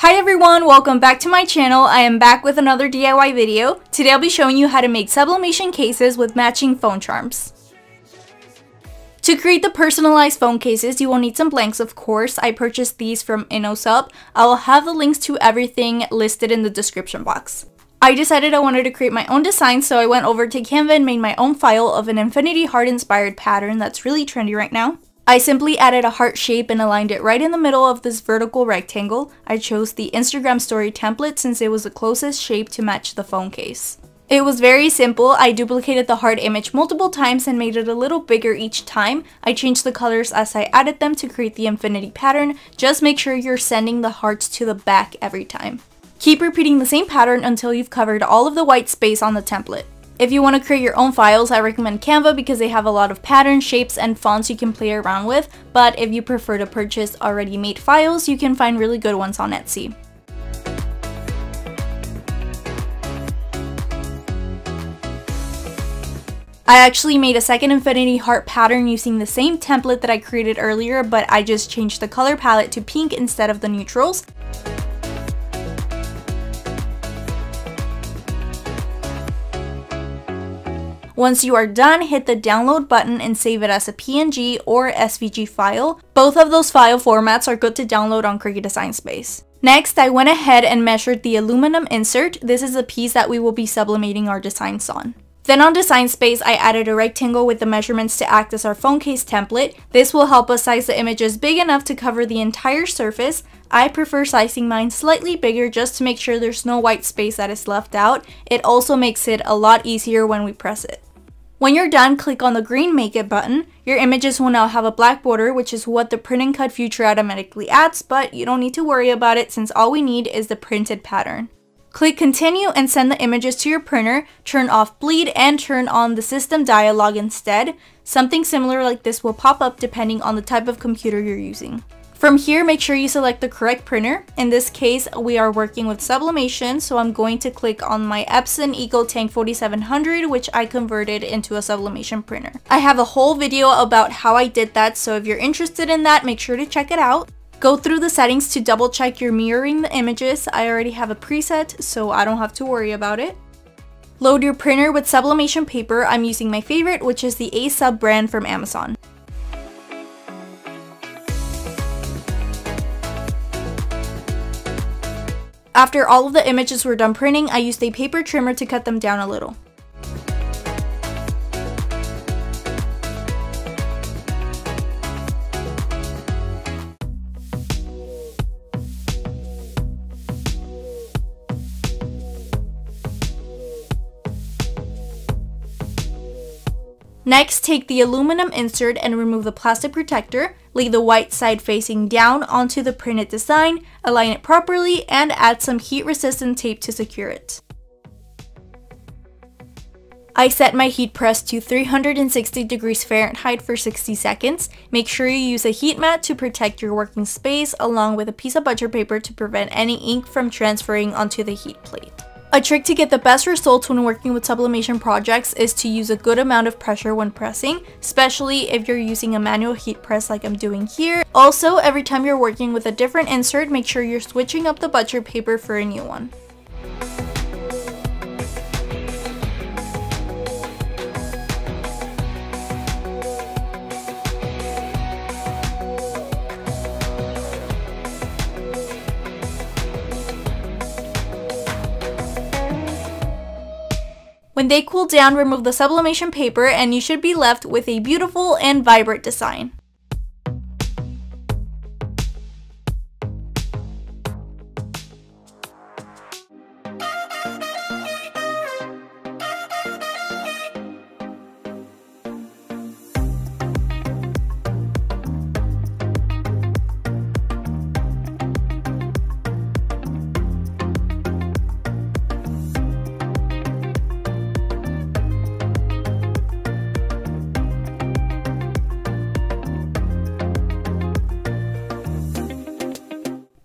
Hi everyone, welcome back to my channel. I am back with another DIY video. Today I'll be showing you how to make sublimation cases with matching phone charms. To create the personalized phone cases, you will need some blanks, of course. I purchased these from InnoSub. I will have the links to everything listed in the description box. I decided I wanted to create my own design, so I went over to Canva and made my own file of an infinity heart inspired pattern that's really trendy right now. I simply added a heart shape and aligned it right in the middle of this vertical rectangle. I chose the Instagram story template since it was the closest shape to match the phone case. It was very simple. I duplicated the heart image multiple times and made it a little bigger each time. I changed the colors as I added them to create the infinity pattern. Just make sure you're sending the hearts to the back every time. Keep repeating the same pattern until you've covered all of the white space on the template. If you want to create your own files, I recommend Canva because they have a lot of patterns, shapes, and fonts you can play around with, but if you prefer to purchase already made files, you can find really good ones on Etsy. I actually made a second infinity heart pattern using the same template that I created earlier, but I just changed the color palette to pink instead of the neutrals. Once you are done, hit the download button and save it as a PNG or SVG file. Both of those file formats are good to download on Cricut Design Space. Next, I went ahead and measured the aluminum insert. This is the piece that we will be sublimating our designs on. Then on Design Space, I added a rectangle with the measurements to act as our phone case template. This will help us size the images big enough to cover the entire surface. I prefer sizing mine slightly bigger just to make sure there's no white space that is left out. It also makes it a lot easier when we press it. When you're done, click on the green Make It button. Your images will now have a black border, which is what the Print and Cut feature automatically adds, but you don't need to worry about it since all we need is the printed pattern. Click Continue and send the images to your printer, turn off Bleed, and turn on the system dialog instead. Something similar like this will pop up depending on the type of computer you're using. From here, make sure you select the correct printer. In this case, we are working with sublimation, so I'm going to click on my Epson EcoTank 4700, which I converted into a sublimation printer. I have a whole video about how I did that, so if you're interested in that, make sure to check it out. Go through the settings to double check you're mirroring the images. I already have a preset, so I don't have to worry about it. Load your printer with sublimation paper. I'm using my favorite, which is the A-Sub brand from Amazon. After all of the images were done printing, I used a paper trimmer to cut them down a little. Next, take the aluminum insert and remove the plastic protector. Lay the white side facing down onto the printed design, align it properly, and add some heat-resistant tape to secure it. I set my heat press to 360 degrees Fahrenheit for 60 seconds. Make sure you use a heat mat to protect your working space, along with a piece of butcher paper to prevent any ink from transferring onto the heat plate. A trick to get the best results when working with sublimation projects is to use a good amount of pressure when pressing, especially if you're using a manual heat press like I'm doing here. Also, every time you're working with a different insert, make sure you're switching up the butcher paper for a new one. When they cool down, remove the sublimation paper and you should be left with a beautiful and vibrant design.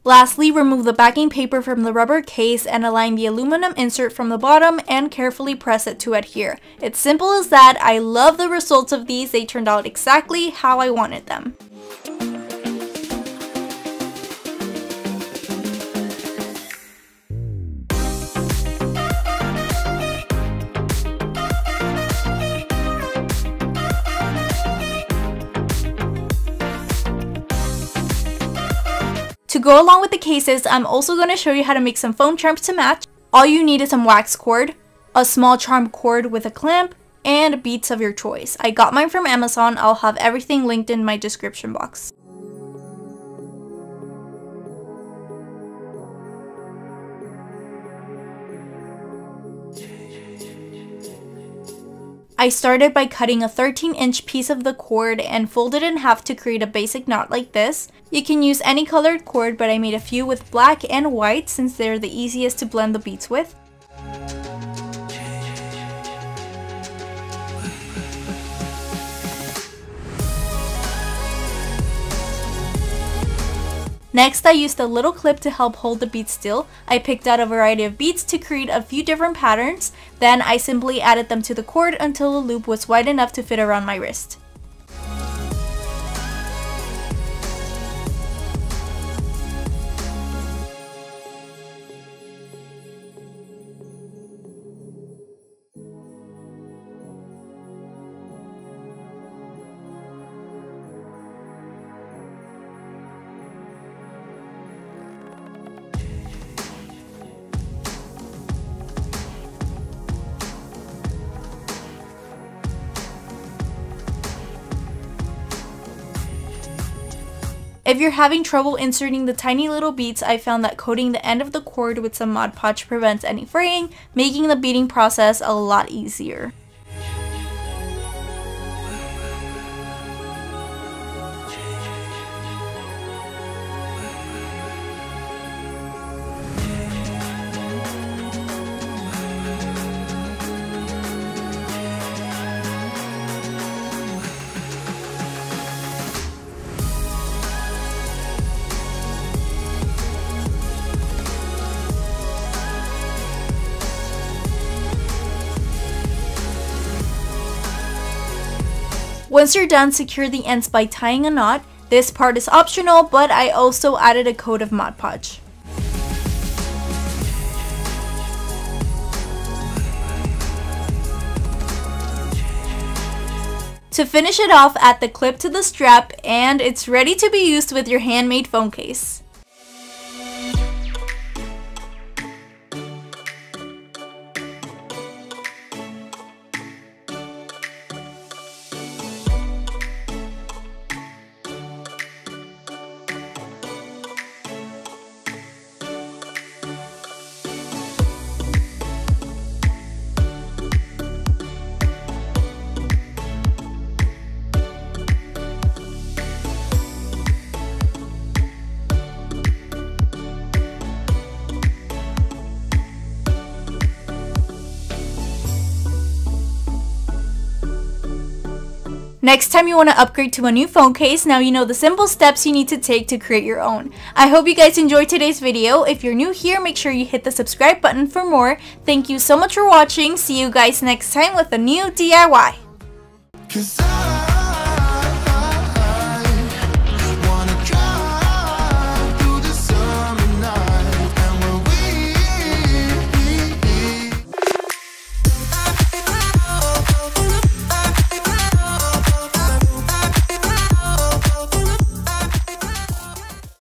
Lastly, remove the backing paper from the rubber case and align the aluminum insert from the bottom and carefully press it to adhere. It's simple as that. I love the results of these. They turned out exactly how I wanted them. To go along with the cases, I'm also going to show you how to make some foam charms to match. All you need is some wax cord, a small charm cord with a clamp, and beads of your choice. I got mine from Amazon. I'll have everything linked in my description box. I started by cutting a 13-inch piece of the cord and folded it in half to create a basic knot like this. You can use any colored cord, but I made a few with black and white since they're the easiest to blend the beads with. Next, I used a little clip to help hold the beads still. I picked out a variety of beads to create a few different patterns. Then I simply added them to the cord until the loop was wide enough to fit around my wrist. If you're having trouble inserting the tiny little beads, I found that coating the end of the cord with some Mod Podge prevents any fraying, making the beading process a lot easier. Once you're done, secure the ends by tying a knot. This part is optional, but I also added a coat of Mod Podge. To finish it off, add the clip to the strap, and it's ready to be used with your handmade phone case. Next time you want to upgrade to a new phone case, now you know the simple steps you need to take to create your own. I hope you guys enjoyed today's video. If you're new here, make sure you hit the subscribe button for more. Thank you so much for watching. See you guys next time with a new DIY.